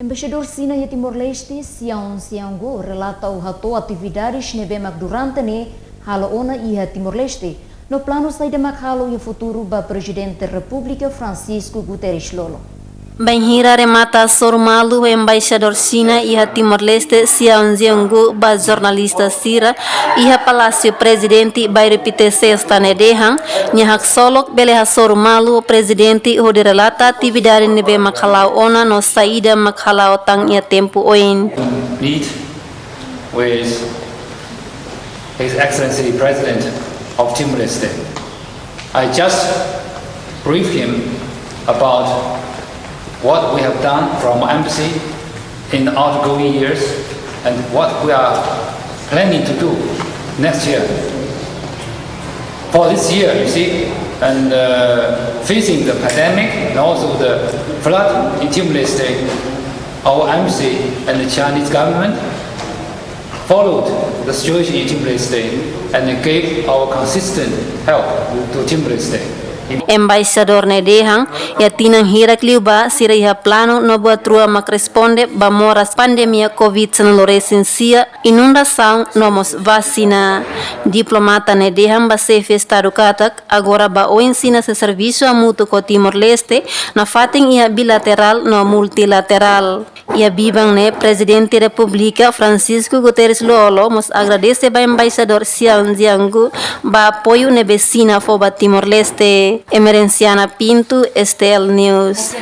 Embaixador Sina e Timor-Leste, Sião Siango, relata o rato atividades nebemak durante ne hala ona e Timor-Leste, no plano saída halo e o futuro ba Presidente da República Francisco Guterres Lolo. Benhira remata sormalu embaixador China e Timor-Leste Sião Siango ba jornalista Sira e Palácio Presidente by repite sexta nedehan nyahak solok beleha sormalu presidente o de relata atividade nebe makhalau ona no saída makhalau tang ia tempo oin. Meet with His Excellency President of Timor-Leste. I just briefed him about what we have done from embassy in the outgoing years and what we are planning to do next year. For this year, you see, and facing the pandemic and also the flood in Timor-Leste, our embassy and the Chinese government followed the situation in Timor-Leste and gave our consistent help to Timor-Leste. Embaixador Nedehang ya tinang hirak liuba siraiha plano no buat rua mak responde ba moras pandemia COVID-19 resensia inundação nomos vacina. Diplomata Nedehang ba sefe estado katak agora ba o ensina se serviço a mútuo com Timor-Leste na fating ia bilateral no multilateral. Ia bibang ne Presidente da República Francisco Guterres Lolo mos agradece ba embaixador Sião Siango ba apoio ne vecina fo ba Timor-Leste. Emerenciana Pinto, Estel News.